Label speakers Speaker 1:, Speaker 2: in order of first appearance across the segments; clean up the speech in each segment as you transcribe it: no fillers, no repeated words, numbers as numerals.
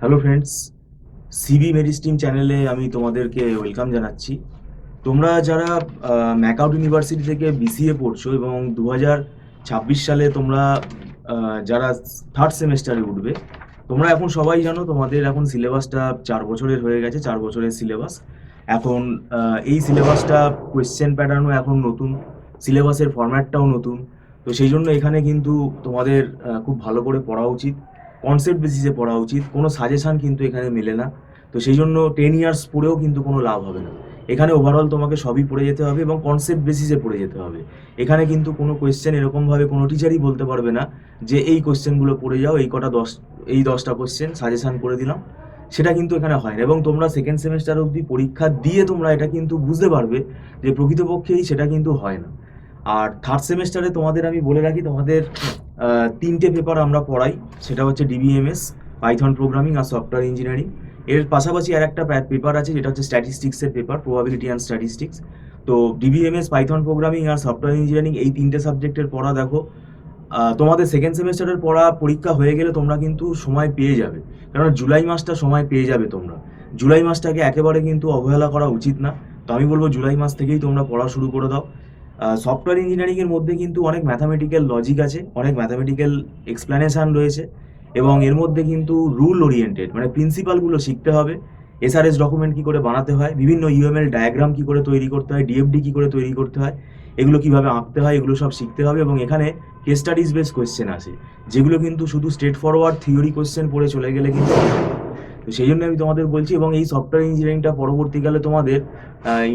Speaker 1: Hello friends, CB মেরিস্টিম চ্যানেলে আমি তোমাদেরকে ওয়েলকাম জানাচ্ছি। তোমরা যারা ম্যাকআউট ইউনিভার্সিটি থেকে বিসিএ পড়ছো এবং 2026 সালে তোমরা যারা থার্ড সেমেস্টারে উঠবে, তোমরা এখন সবাই জানো তোমাদের এখন সিলেবাসটা 4 বছরের হয়ে গেছে, 4 বছরের সিলেবাস। এখন এই সিলেবাসটা কোয়েশ্চেন প্যাটার্নও এখন নতুন, সিলেবাসের ফরম্যাটটাও নতুন। তো সেই জন্য এখানে কিন্তু তোমাদের খুব ভালো করে পড়া উচিত, কনসেপ্ট বেসিসে পড়া উচিত। কোনো সাজেশান কিন্তু এখানে মেলে না। তো সেই জন্য 10 ইয়ার্স পড়েও কিন্তু কোনো লাভ হবে না। এখানে ওভারঅল তোমাকে সবই পড়ে যেতে হবে এবং কনসেপ্ট বেসিসে পড়ে যেতে হবে। এখানে কিন্তু কোনো কোয়েশ্চেন এরকমভাবে কোনো টিচারই বলতে পারবে না যে এই কোয়েশ্চেনগুলো পড়ে যাও, এই 10টা কোয়েশ্চেন সাজেশান করে দিলাম। সেটা কিন্তু এখানে হয় না। এবং তোমরা সেকেন্ড সেমেস্টার অবধি পরীক্ষা দিয়ে তোমরা এটা কিন্তু বুঝতে পারবে যে প্রকৃতপক্ষেই সেটা কিন্তু হয় না। আর থার্ড সেমেস্টারে তোমাদের আমি বলে রাখি, তোমাদের 3টে পেপার আমরা পড়াই। সেটা হচ্ছে ডিবিএমএস, পাইথন প্রোগ্রামিং আর সফটওয়্যার ইঞ্জিনিয়ারিং। এর পাশাপাশি আর একটা পেপার আছে যেটা হচ্ছে স্ট্যাটিস্টিক্সের পেপার, প্রবাবিলিটি অ্যান্ড স্ট্যাটিস্টিক্স। তো ডিবিএমএস, পাইথন প্রোগ্রামিং আর সফটওয়্যার ইঞ্জিনিয়ারিং, এই 3টে সাবজেক্টের পড়া দেখো। তোমাদের সেকেন্ড সেমেস্টারের পড়া পরীক্ষা হয়ে গেলে তোমরা কিন্তু সময় পেয়ে যাবে, কারণ জুলাই মাসটা সময় পেয়ে যাবে তোমরা। জুলাই মাসটাকে একেবারে কিন্তু অবহেলা করা উচিত না। তো আমি বলবো জুলাই মাস থেকেই তোমরা পড়া শুরু করে দাও। সফটওয়্যার ইঞ্জিনিয়ারিংয়ের মধ্যে কিন্তু অনেক ম্যাথামেটিক্যাল লজিক আছে, অনেক ম্যাথামেটিক্যাল এক্সপ্লেনেশান রয়েছে এবং এর মধ্যে কিন্তু রুল ওরিয়েন্টেড মানে প্রিন্সিপালগুলো শিখতে হবে। এসআরএস ডকুমেন্ট কী করে বানাতে হয়, বিভিন্ন ইউএমএল ডায়াগ্রাম কী করে তৈরি করতে হয়, ডিএফডি কী করে তৈরি করতে হয়, এগুলো কীভাবে আঁকতে হয়, এগুলো সব শিখতে হবে। এবং এখানে কেস স্টাডিজ বেস কোয়েশ্চেন আসে, যেগুলো কিন্তু শুধু স্ট্রেট ফরওয়ার্ড থিওরি কোয়েশ্চেন পড়ে চলে গেলে কিন্তু হবে না। তো সেই জন্য আমি তোমাদের বলছি, এবং এই সফটওয়্যার ইঞ্জিনিয়ারিংটা পরবর্তীকালে তোমাদের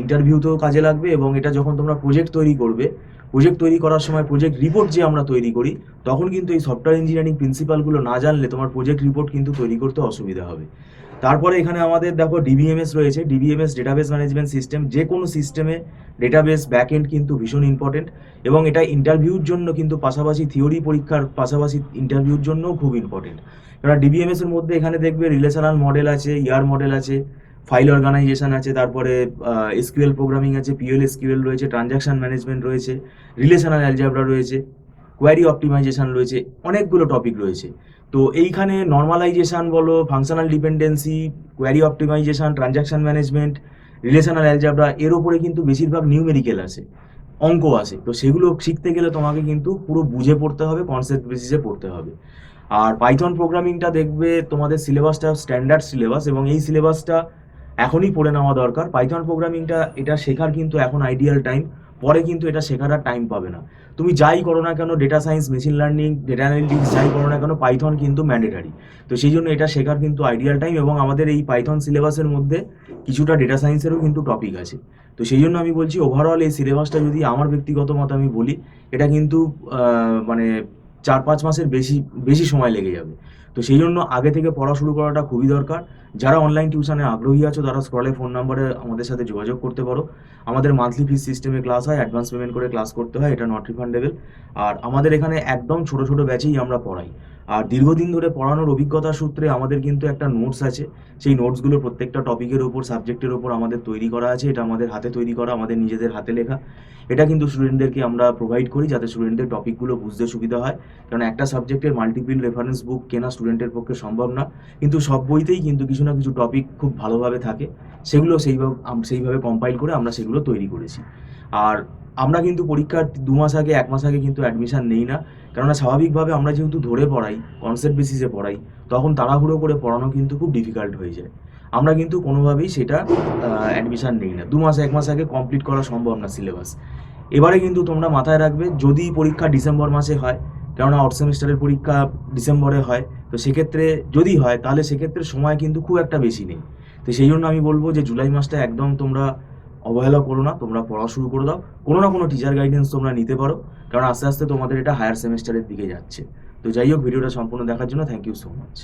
Speaker 1: ইন্টারভিউতেও কাজে লাগবে। এবং এটা যখন তোমরা প্রজেক্ট তৈরি করবে, প্রজেক্ট তৈরি করার সময় প্রজেক্ট রিপোর্ট যে আমরা তৈরি করি, তখন কিন্তু এই সফটওয়্যার ইঞ্জিনিয়ারিং প্রিন্সিপালগুলো না জানলে তোমার প্রজেক্ট রিপোর্ট কিন্তু তৈরি করতে অসুবিধা হবে। তারপরে এখানে আমাদের দেখো ডিবিএমএস রয়েছে, ডিবিএমএস ডেটাবেস ম্যানেজমেন্ট সিস্টেম। যে কোনো সিস্টেমে ডেটাবেস ব্যাকএন্ড কিন্তু ভীষণ ইম্পর্টেন্ট, এবং এটা ইন্টারভিউর জন্য কিন্তু পাশাপাশি থিওরি পরীক্ষার পাশাপাশি ইন্টারভিউর জন্যও খুব ইম্পর্টেন্ট। কারণ ডিবিএমএস এর মধ্যে এখানে দেখবে রিলেশনাল মডেল আছে, ইয়ার মডেল আছে, ফাইল অর্গানাইজেশন আছে, তারপরে এসকিউএল প্রোগ্রামিং আছে, পিএল এসকিউএল রয়েছে, ট্রানজাকশন ম্যানেজমেন্ট রয়েছে, রিলেশনাল অ্যালজেব্রা রয়েছে, কোয়ারি অপটিমাইজেশন রয়েছে, অনেকগুলো টপিক রয়েছে। তো এইখানে নর্মালাইজেশন বলো, functional dependency, query optimisation, transaction management, relational algebra, এর ওপরে কিন্তু বেশিরভাগ নিউমেরিক্যাল আসে, অঙ্ক আসে। তো সেগুলো শিখতে গেলে তোমাকে কিন্তু পুরো বুঝে পড়তে হবে, কনসেপ্ট বেসিসে পড়তে হবে। আর পাইথন প্রোগ্রামিংটা দেখবে তোমাদের সিলেবাসটা স্ট্যান্ডার্ড সিলেবাস, এবং এই সিলেবাসটা এখনই পড়ে নেওয়া দরকার। পাইথন প্রোগ্রামিংটা এটা শেখার কিন্তু এখন আইডিয়াল টাইম, পরে কিন্তু এটা শেখার আর টাইম পাবে না। তুমি যাই করো না কেন, data science, machine learning, data analytics যাই করো না কেন, পাইথন কিন্তু ম্যান্ডেটারি। তো সেই জন্য এটা শেখার কিন্তু আইডিয়াল টাইম। এবং আমাদের এই পাইথন সিলেবাসের মধ্যে কিছুটা ডেটা সায়েন্সেরও কিন্তু টপিক আছে। তো সেই জন্য আমি বলছি ওভারঅল এই সিলেবাসটা যদি আমার ব্যক্তিগত মত আমি বলি, এটা কিন্তু মানে 4-5 মাসের বেশি বেশি সময় লেগে যাবে। তো সেই জন্য আগে থেকে পড়া শুরু করাটা খুবই দরকার। যারা অনলাইন টিউশনে আগ্রহী আছো, তারা স্ক্রলে ফোন নাম্বারে আমাদের সাথে যোগাযোগ করতে পারো। আমাদের মান্থলি ফিস সিস্টেমে ক্লাস হয়, অ্যাডভান্স পেমেন্ট করে ক্লাস করতে হয়, এটা নট রিফান্ডেবল। আর আমাদের এখানে একদম ছোট ছোট ব্যাচেই আমরা পড়াই। আর দীর্ঘদিন ধরে পড়ানোর অভিজ্ঞতার সূত্রে আমাদের কিন্তু একটা নোটস আছে। সেই নোটসগুলো প্রত্যেকটা টপিকের ওপর, সাবজেক্টের ওপর আমাদের তৈরি করা আছে। এটা আমাদের হাতে তৈরি করা, আমাদের নিজেদের হাতে লেখা। এটা কিন্তু স্টুডেন্টদেরকে আমরা প্রোভাইড করি যাতে স্টুডেন্টদের টপিকগুলো বুঝতে সুবিধা হয়। কারণ একটা সাবজেক্টের মাল্টিপল রেফারেন্স বুক কেনা স্টুডেন্টের পক্ষে সম্ভব না, কিন্তু সব বইতেই কিন্তু কিছু না কিছু টপিক খুব ভালোভাবে থাকে। সেগুলো সেইভাবে কম্পাইল করে আমরা সেগুলো তৈরি করেছি। আর আমরা কিন্তু পরীক্ষার 2 মাস আগে, 1 মাস আগে কিন্তু অ্যাডমিশান নেই না। কেননা স্বাভাবিকভাবে আমরা যেহেতু ধরে পড়াই, কনসেপ্ট বেসিসে পড়াই, তখন তাড়াহুড়ো করে পড়ানো কিন্তু খুব ডিফিকাল্ট হয়ে যায়। আমরা কিন্তু কোনোভাবেই সেটা অ্যাডমিশান নেই না। 2 মাস 1 মাস আগে কমপ্লিট করা সম্ভব না সিলেবাস। এবারে কিন্তু তোমরা মাথায় রাখবে, যদি পরীক্ষা ডিসেম্বর মাসে হয়, কেননা আউট সেমিস্টারের পরীক্ষা ডিসেম্বরে হয়, তো সেক্ষেত্রে যদি হয় তাহলে সেক্ষেত্রে সময় কিন্তু খুব একটা বেশি নেই। তো সেই জন্য আমি বলবো যে জুলাই মাসটা একদম তোমরা অবহেলা করো না, তোমরা পড়া শুরু করে দাও। কোনো না কোনো টিচার গাইডেন্স তোমরা নিতে পারো, কারণ আস্তে আস্তে তোমাদের এটা হায়ার সেমিস্টারের দিকে যাচ্ছে। তো যাই হোক, ভিডিওটা সম্পূর্ণ দেখার জন্য থ্যাংক ইউ সো মাচ।